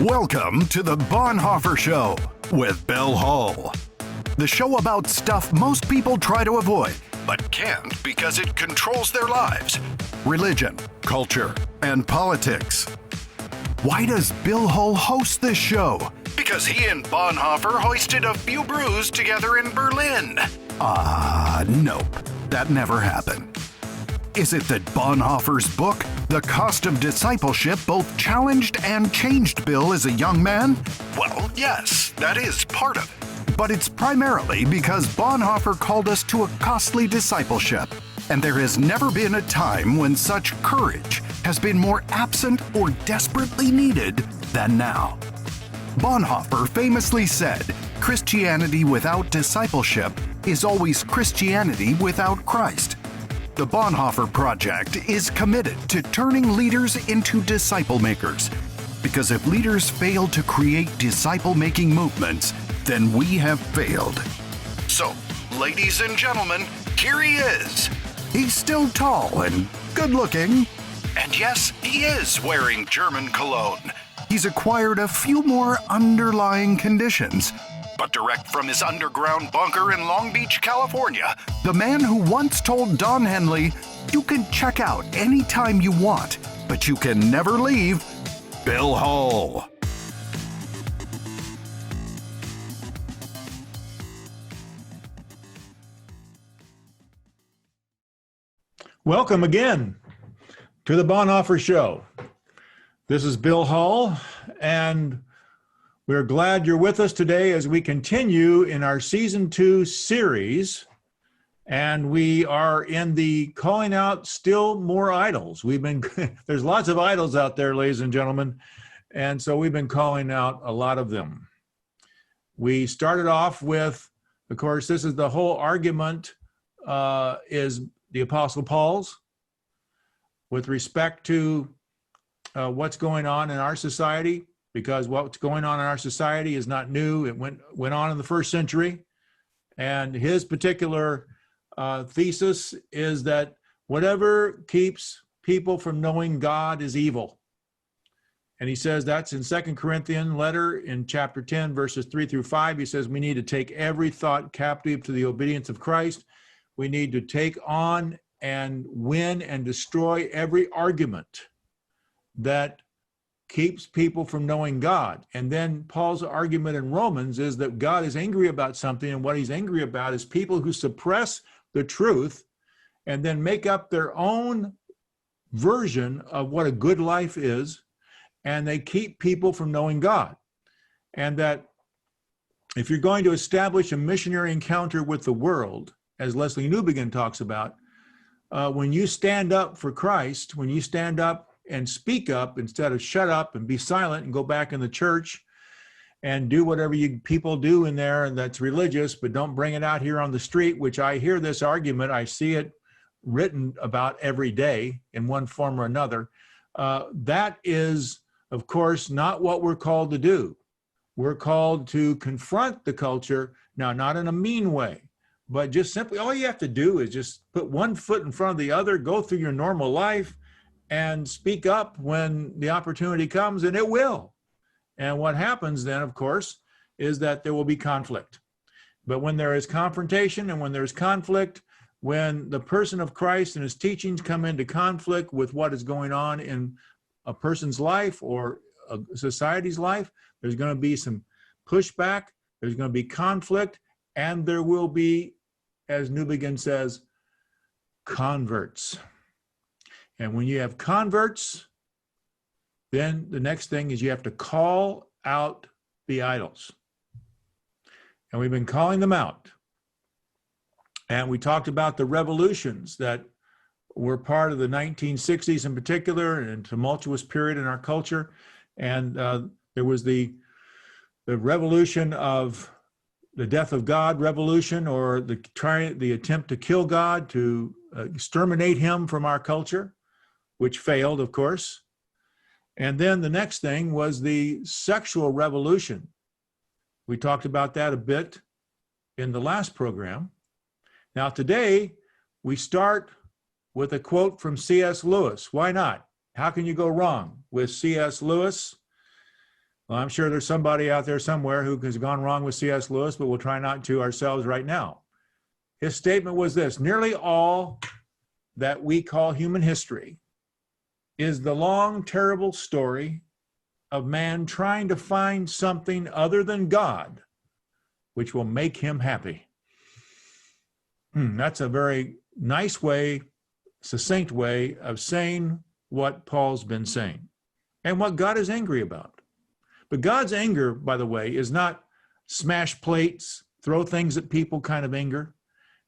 Welcome to the Bonhoeffer Show with Bill Hull. The show about stuff most people try to avoid, but can't because it controls their lives. Religion, culture, and politics. Why does Bill Hull host this show? Because he and Bonhoeffer hoisted a few brews together in Berlin. Nope. That never happened. Is it that Bonhoeffer's book, The Cost of Discipleship, both challenged and changed Bill as a young man? Well, yes, that is part of it. But it's primarily because Bonhoeffer called us to a costly discipleship, and there has never been a time when such courage has been more absent or desperately needed than now. Bonhoeffer famously said, "Christianity without discipleship is always Christianity without Christ." The Bonhoeffer Project is committed to turning leaders into disciple makers. Because if leaders fail to create disciple-making movements, then we have failed. So, ladies and gentlemen, here he is. He's still tall and good-looking. And yes, he is wearing German cologne. He's acquired a few more underlying conditions. But direct from his underground bunker in Long Beach, California, the man who once told Don Henley, "You can check out anytime you want, but you can never leave," Bill Hull. Welcome again to the Bonhoeffer Show. This is Bill Hull, and we're glad you're with us today as we continue in our Season 2 series, and we are in the calling out still more idols. There's lots of idols out there, ladies and gentlemen, and so we've been calling out a lot of them. We started off with, of course, this is the whole argument is the Apostle Paul's with respect to what's going on in our society, because what's going on in our society is not new. It went on in the first century. And his particular thesis is that whatever keeps people from knowing God is evil. And he says that's in 2 Corinthians letter in chapter 10, verses 3 through 5. He says we need to take every thought captive to the obedience of Christ. We need to take on and win and destroy every argument that keeps people from knowing God. And then Paul's argument in Romans is that God is angry about something, and what he's angry about is people who suppress the truth and then make up their own version of what a good life is, and they keep people from knowing God. And that if you're going to establish a missionary encounter with the world, as Leslie Newbegin talks about, when you stand up for Christ, when you stand up and speak up instead of shut up and be silent and go back in the church and do whatever you people do in there and that's religious, but don't bring it out here on the street, which I hear this argument, I see it written about every day in one form or another. That is, of course, not what we're called to do. We're called to confront the culture, now not in a mean way, but just simply all you have to do is just put one foot in front of the other, go through your normal life, and speak up when the opportunity comes, and it will. And what happens then, of course, is that there will be conflict. But when there is confrontation and when there's conflict, when the person of Christ and his teachings come into conflict with what is going on in a person's life or a society's life, there's going to be some pushback, there's going to be conflict, and there will be, as Newbegin says, converts. And when you have converts, then the next thing is you have to call out the idols. And we've been calling them out. And we talked about the revolutions that were part of the 1960s in particular, and a tumultuous period in our culture. And there was the revolution of the death of God revolution, or the attempt to kill God, to exterminate him from our culture, which failed, of course. And then the next thing was the sexual revolution. We talked about that a bit in the last program. Now today, we start with a quote from C.S. Lewis. Why not? How can you go wrong with C.S. Lewis? Well, I'm sure there's somebody out there somewhere who has gone wrong with C.S. Lewis, but we'll try not to ourselves right now. His statement was this: nearly all that we call human history is the long, terrible story of man trying to find something other than God which will make him happy. That's a very nice way, succinct way of saying what Paul's been saying and what God is angry about. But God's anger, by the way, is not smash plates, throw things at people kind of anger.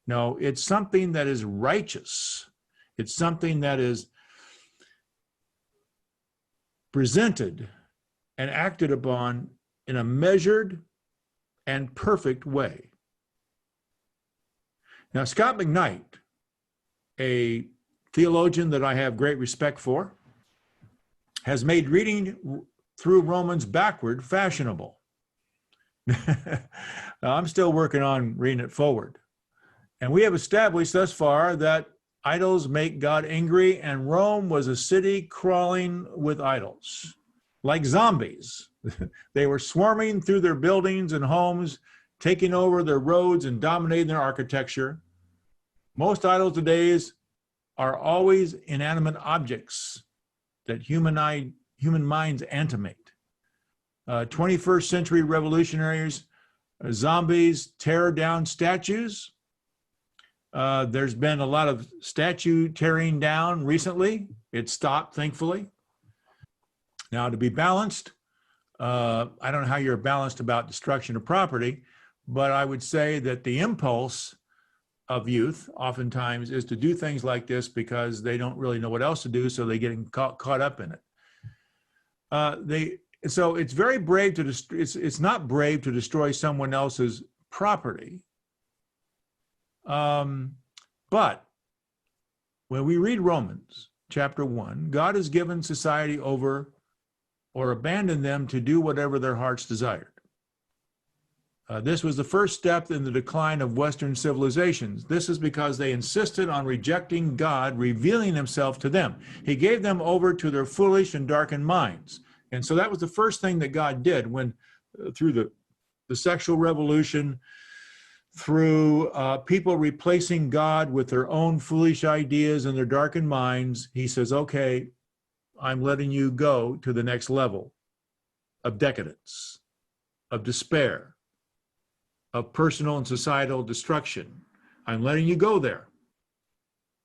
No, it's something that is righteous. It's something that is presented and acted upon in a measured and perfect way. Now, Scott McKnight, a theologian that I have great respect for, has made reading through Romans backward fashionable. Now, I'm still working on reading it forward. And we have established thus far that idols make God angry, and Rome was a city crawling with idols, like zombies. They were swarming through their buildings and homes, taking over their roads and dominating their architecture. Most idols today are always inanimate objects that human minds animate. 21st century revolutionaries, zombies tear down statues. There's been a lot of statue tearing down recently. It stopped, thankfully. Now, to be balanced, I don't know how you're balanced about destruction of property, but I would say that the impulse of youth oftentimes is to do things like this because they don't really know what else to do, so they get caught up in it. So it's very brave to it's not brave to destroy someone else's property. But when we read Romans chapter 1, God has given society over or abandoned them to do whatever their hearts desired. This was the first step in the decline of Western civilizations. This is because they insisted on rejecting God, revealing himself to them. He gave them over to their foolish and darkened minds. And so that was the first thing that God did when, through the sexual revolution, through people replacing God with their own foolish ideas and their darkened minds, he says, okay, I'm letting you go to the next level of decadence, of despair, of personal and societal destruction. I'm letting you go there.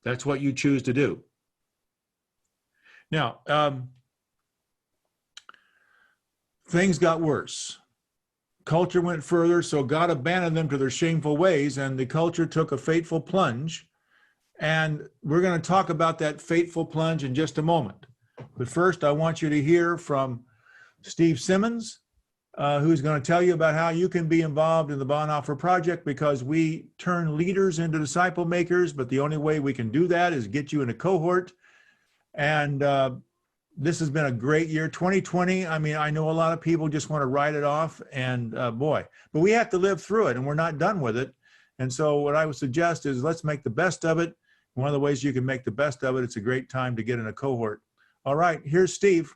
That's what you choose to do. Now, things got worse. Culture went further, so God abandoned them to their shameful ways, and the culture took a fateful plunge. And we're going to talk about that fateful plunge in just a moment. But first, I want you to hear from Steve Simmons, who's going to tell you about how you can be involved in the Bonhoeffer Project, because we turn leaders into disciple makers, but the only way we can do that is get you in a cohort. And this has been a great year, 2020. I mean, I know a lot of people just want to write it off, and but we have to live through it, and we're not done with it. And so what I would suggest is let's make the best of it. One of the ways you can make the best of it, it's a great time to get in a cohort. All right, here's Steve.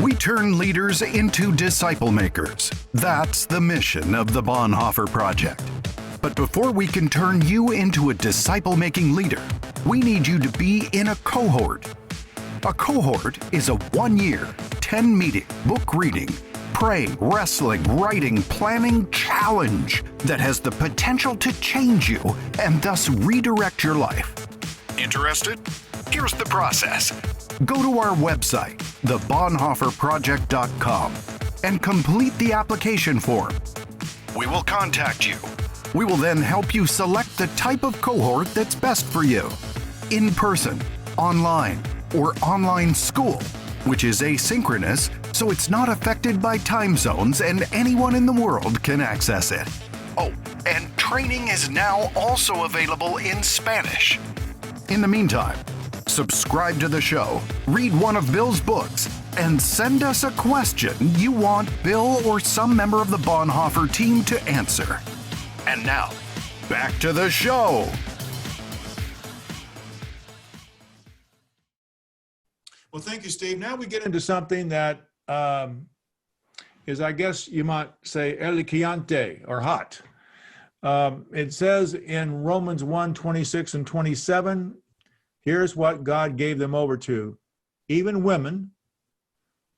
We turn leaders into disciple makers. That's the mission of the Bonhoeffer Project. But before we can turn you into a disciple-making leader, we need you to be in a cohort. A cohort is a 1-year, 10-meeting, book reading, praying, wrestling, writing, planning challenge that has the potential to change you and thus redirect your life. Interested? Here's the process. Go to our website, thebonhoefferproject.com, and complete the application form. We will contact you. We will then help you select the type of cohort that's best for you. In person, online, or online school, which is asynchronous, so it's not affected by time zones and anyone in the world can access it. Oh, and training is now also available in Spanish. In the meantime, subscribe to the show, read one of Bill's books, and send us a question you want Bill or some member of the Bonhoeffer team to answer. And now, back to the show. Well, thank you, Steve. Now we get into something that is, I guess you might say, elikiante, or hot. It says in Romans 1:26 and 27, here's what God gave them over to. Even women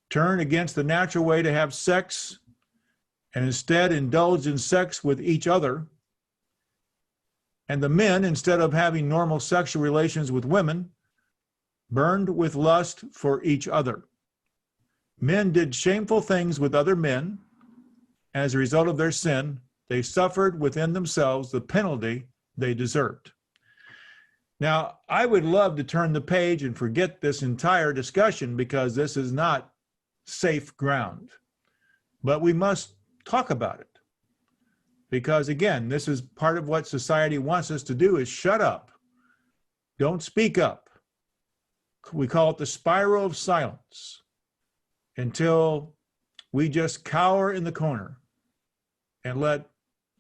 turn against the natural way to have sex and instead indulge in sex with each other. And the men, instead of having normal sexual relations with women, burned with lust for each other. Men did shameful things with other men. As a result of their sin, they suffered within themselves the penalty they deserved. Now, I would love to turn the page and forget this entire discussion because this is not safe ground. But we must talk about it. Because again, this is part of what society wants us to do is shut up. Don't speak up. We call it the spiral of silence until we just cower in the corner and let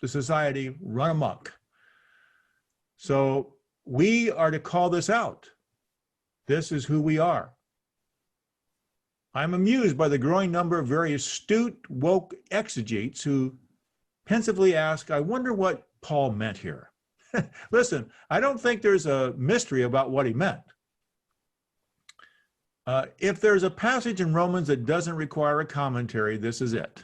the society run amok. So we are to call this out. This is who we are. I'm amused by the growing number of very astute, woke exegetes who pensively ask, I wonder what Paul meant here. Listen, I don't think there's a mystery about what he meant. If there's a passage in Romans that doesn't require a commentary, this is it.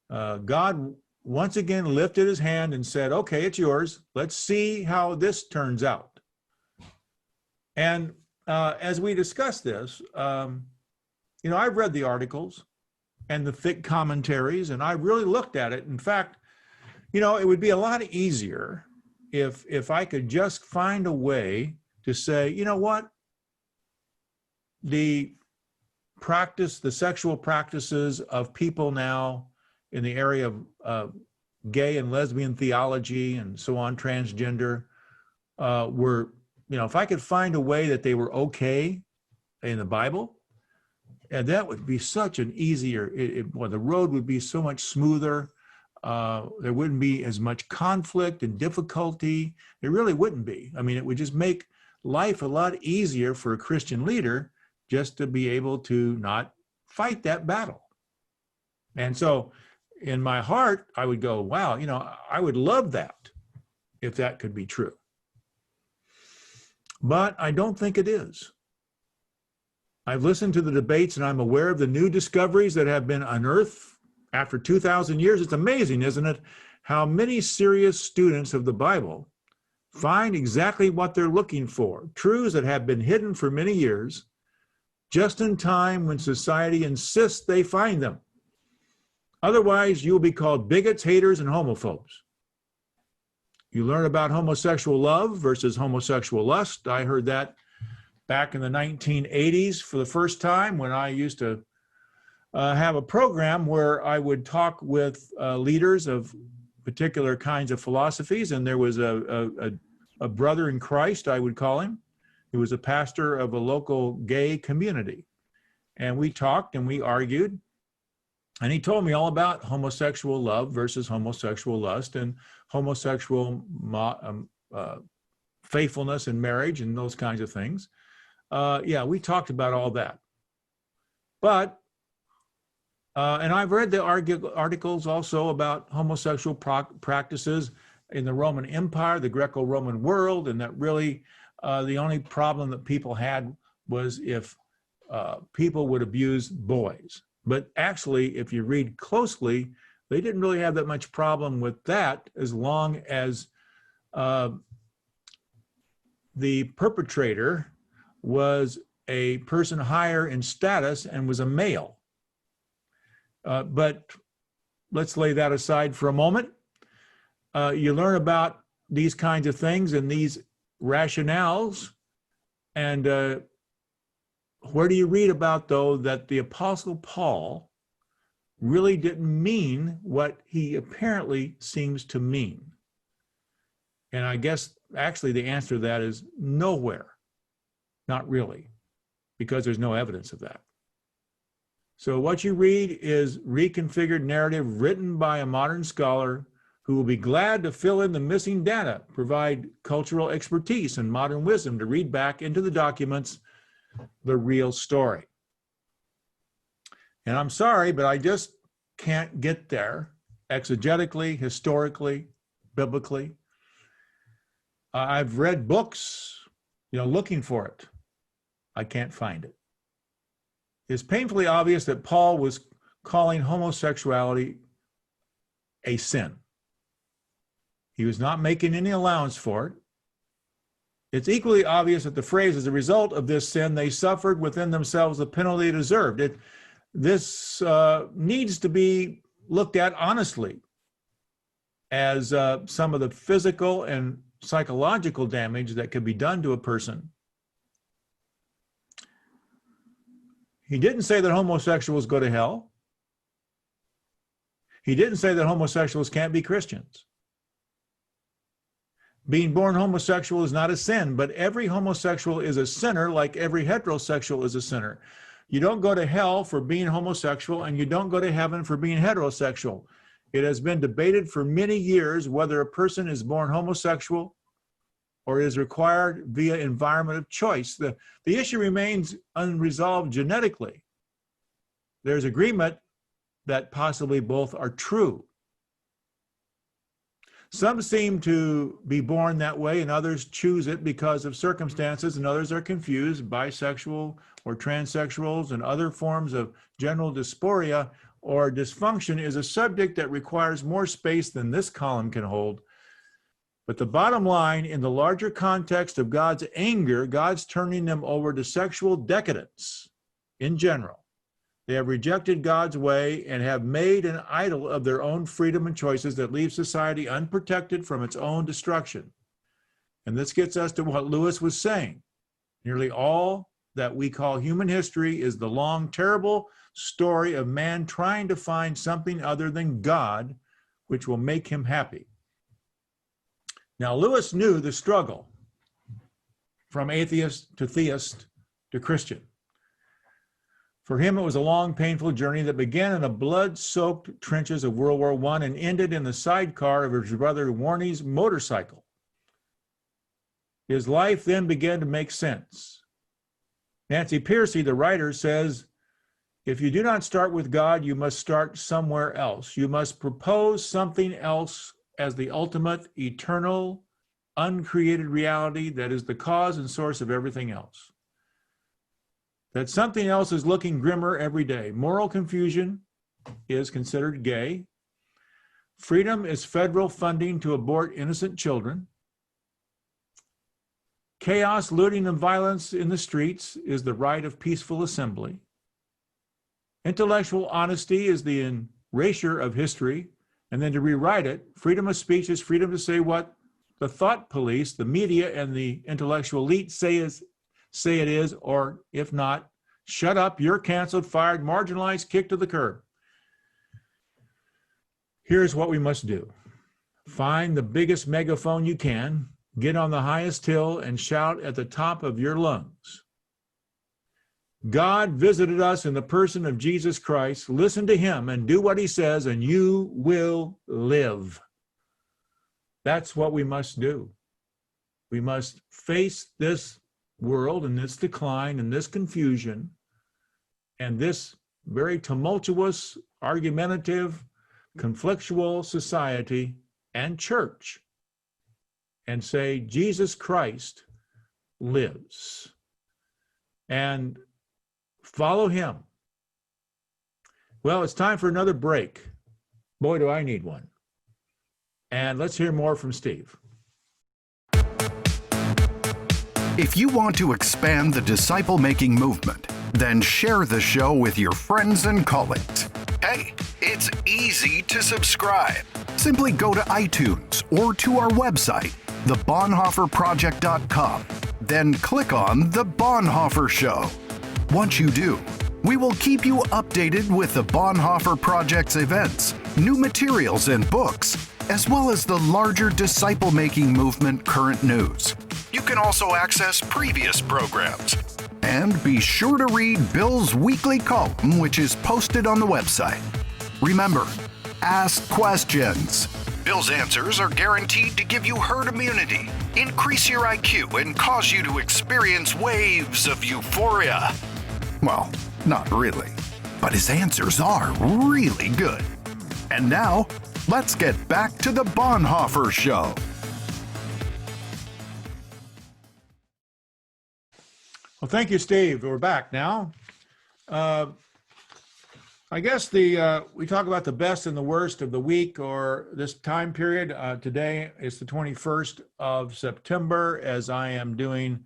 God once again lifted his hand and said, okay, it's yours. Let's see how this turns out. And as we discuss this, I've read the articles and the thick commentaries, and I really looked at it. In fact, it would be a lot easier if I could just find a way to say, you know what? The sexual practices of people now in the area of gay and lesbian theology and so on, transgender, were, if I could find a way that they were okay in the Bible, and that would be such an easier, the road would be so much smoother. There wouldn't be as much conflict and difficulty. It really wouldn't be. I mean, it would just make life a lot easier for a Christian leader just to be able to not fight that battle. And so in my heart, I would go, wow, I would love that if that could be true. But I don't think it is. I've listened to the debates and I'm aware of the new discoveries that have been unearthed after 2,000 years. It's amazing, isn't it, how many serious students of the Bible find exactly what they're looking for, truths that have been hidden for many years, just in time when society insists they find them. Otherwise, you'll be called bigots, haters, and homophobes. You learn about homosexual love versus homosexual lust. I heard that back in the 1980s for the first time when I used to have a program where I would talk with leaders of particular kinds of philosophies. And there was a brother in Christ, I would call him. He was a pastor of a local gay community. And we talked and we argued. And he told me all about homosexual love versus homosexual lust and homosexual faithfulness in marriage and those kinds of things. We talked about all that. But, and I've read the articles also about homosexual practices in the Roman Empire, the Greco-Roman world, and that really the only problem that people had was if people would abuse boys. But actually, if you read closely, they didn't really have that much problem with that as long as the perpetrator was a person higher in status and was a male. But let's lay that aside for a moment. You learn about these kinds of things and these rationales. And where do you read about, though, that the Apostle Paul really didn't mean what he apparently seems to mean? And I guess actually the answer to that is nowhere. Not really, because there's no evidence of that. So what you read is reconfigured narrative written by a modern scholar who will be glad to fill in the missing data, provide cultural expertise and modern wisdom to read back into the documents the real story. And I'm sorry, but I just can't get there exegetically, historically, biblically. I've read books, looking for it. I can't find it. It's painfully obvious that Paul was calling homosexuality a sin. He was not making any allowance for it. It's equally obvious that the phrase, as a result of this sin, they suffered within themselves the penalty they deserved. This needs to be looked at honestly as some of the physical and psychological damage that could be done to a person. He didn't say that homosexuals go to hell. He didn't say that homosexuals can't be Christians. Being born homosexual is not a sin, but every homosexual is a sinner like every heterosexual is a sinner. You don't go to hell for being homosexual, and you don't go to heaven for being heterosexual. It has been debated for many years whether a person is born homosexual or is required via environment of choice. The issue remains unresolved genetically. There's agreement that possibly both are true. Some seem to be born that way, and others choose it because of circumstances, and others are confused. Bisexual or transsexuals and other forms of genital dysphoria or dysfunction is a subject that requires more space than this column can hold. But the bottom line, in the larger context of God's anger, God's turning them over to sexual decadence in general. They have rejected God's way and have made an idol of their own freedom and choices that leave society unprotected from its own destruction. And this gets us to what Lewis was saying. Nearly all that we call human history is the long, terrible story of man trying to find something other than God, which will make him happy. Now, Lewis knew the struggle from atheist to theist to Christian. For him, it was a long, painful journey that began in the blood-soaked trenches of World War I and ended in the sidecar of his brother Warnie's motorcycle. His life then began to make sense. Nancy Pearcey, the writer, says, if you do not start with God, you must start somewhere else. You must propose something else as the ultimate, eternal, uncreated reality that is the cause and source of everything else. That something else is looking grimmer every day. Moral confusion is considered gay. Freedom is federal funding to abort innocent children. Chaos, looting, and violence in the streets is the right of peaceful assembly. Intellectual honesty is the erasure of history, and then to rewrite it. Freedom of speech is freedom to say what the thought police, the media, and the intellectual elite say it is, or if not, shut up, you're canceled, fired, marginalized, kicked to the curb. Here's what we must do. Find the biggest megaphone you can, get on the highest hill, and shout at the top of your lungs. God visited us in the person of Jesus Christ. Listen to him and do what he says, and you will live. That's what we must do. We must face this world and this decline and this confusion and this very tumultuous, argumentative, conflictual society and church and say, Jesus Christ lives, and follow him. Well, it's time for another break. Boy, do I need one. And let's hear more from Steve. If you want to expand the disciple-making movement, then share the show with your friends and colleagues. Hey, it's easy to subscribe. Simply go to iTunes or to our website, thebonhoefferproject.com. Then click on The Bonhoeffer Show. Once you do, we will keep you updated with the Bonhoeffer Project's events, new materials and books, as well as the larger disciple-making movement current news. You can also access previous programs. And be sure to read Bill's weekly column, which is posted on the website. Remember, ask questions. Bill's answers are guaranteed to give you herd immunity, increase your IQ, and cause you to experience waves of euphoria. Well, not really, but his answers are really good. And now, let's get back to the Bonhoeffer Show. Well, thank you, Steve. We're back now. I guess we talk about the best and the worst of the week or this time period. Today is the 21st of September as I am doing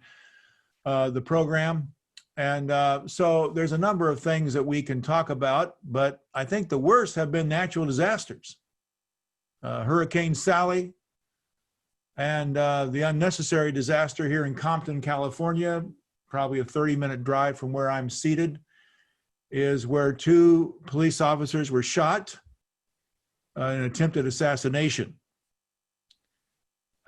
the program. And so there's a number of things that we can talk about, but I think the worst have been natural disasters. Hurricane Sally and the unnecessary disaster here in Compton, California, probably a 30-minute drive from where I'm seated, is where 2 police officers were shot in an attempted assassination.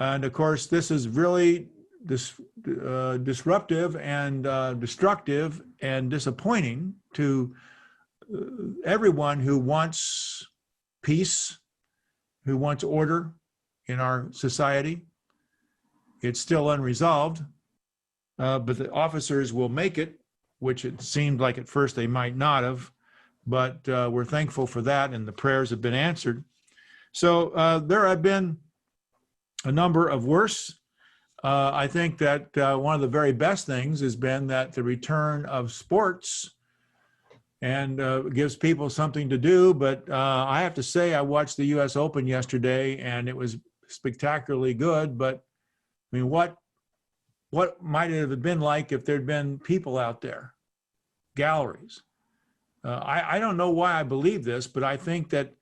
And of course, this is really disruptive and destructive and disappointing to everyone who wants peace, who wants order in our society. It's still unresolved, but the officers will make it, which it seemed like at first they might not have, but we're thankful for that, and the prayers have been answered. So there have been a number of worse. I think that one of the very best things has been that the return of sports and gives people something to do. But I have to say, I watched the U.S. Open yesterday, and it was spectacularly good. But I mean, what might it have been like if there'd been people out there, galleries? I don't know why I believe this, but I think that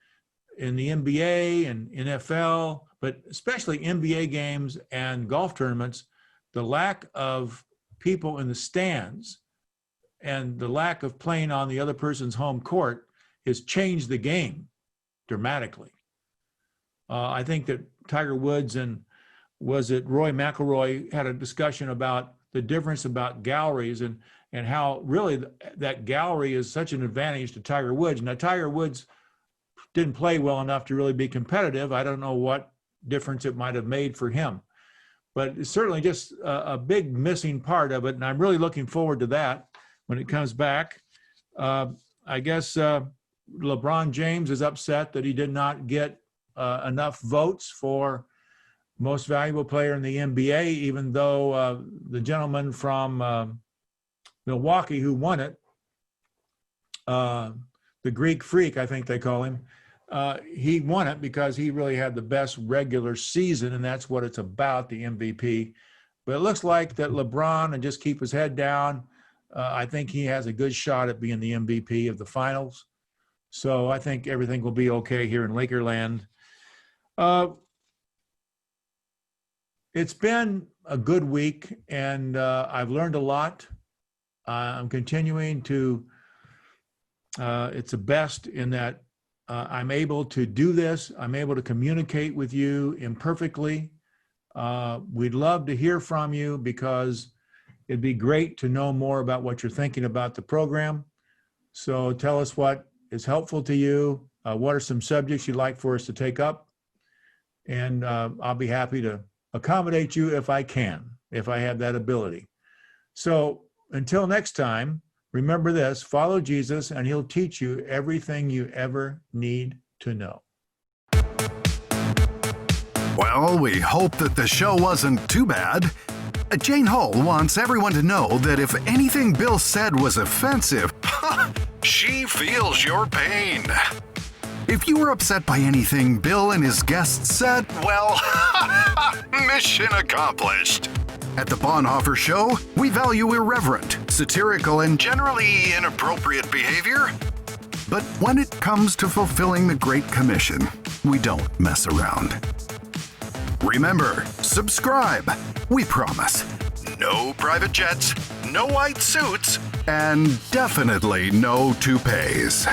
in the NBA and NFL, but especially NBA games and golf tournaments, the lack of people in the stands and the lack of playing on the other person's home court has changed the game dramatically. I think that Tiger Woods and was it Roy McIlroy had a discussion about the difference about galleries and how really that gallery is such an advantage to Tiger Woods. Now, Tiger Woods didn't play well enough to really be competitive. I don't know what difference it might have made for him, but it's certainly just a big missing part of it. And I'm really looking forward to that when it comes back. I guess LeBron James is upset that he did not get enough votes for most valuable player in the NBA, even though the gentleman from Milwaukee who won it, the Greek Freak, I think they call him, he won it because he really had the best regular season, and that's what it's about, the MVP. But it looks like that LeBron, and just keep his head down, I think he has a good shot at being the MVP of the finals. So I think everything will be okay here in Lakerland. It's been a good week, and I've learned a lot. I'm continuing to, it's the best in that I'm able to do this. I'm able to communicate with you imperfectly. We'd love to hear from you because it'd be great to know more about what you're thinking about the program. So tell us what is helpful to you. What are some subjects you'd like for us to take up? And I'll be happy to accommodate you if I can, if I have that ability. So until next time, remember this: follow Jesus and he'll teach you everything you ever need to know. Well, we hope that the show wasn't too bad. Jane Hull wants everyone to know that if anything Bill said was offensive, she feels your pain. If you were upset by anything Bill and his guests said, well, mission accomplished. At the Bonhoeffer Show, we value irreverent, satirical, and generally inappropriate behavior. But when it comes to fulfilling the Great Commission, we don't mess around. Remember, subscribe. We promise. No private jets, no white suits, and definitely no toupees.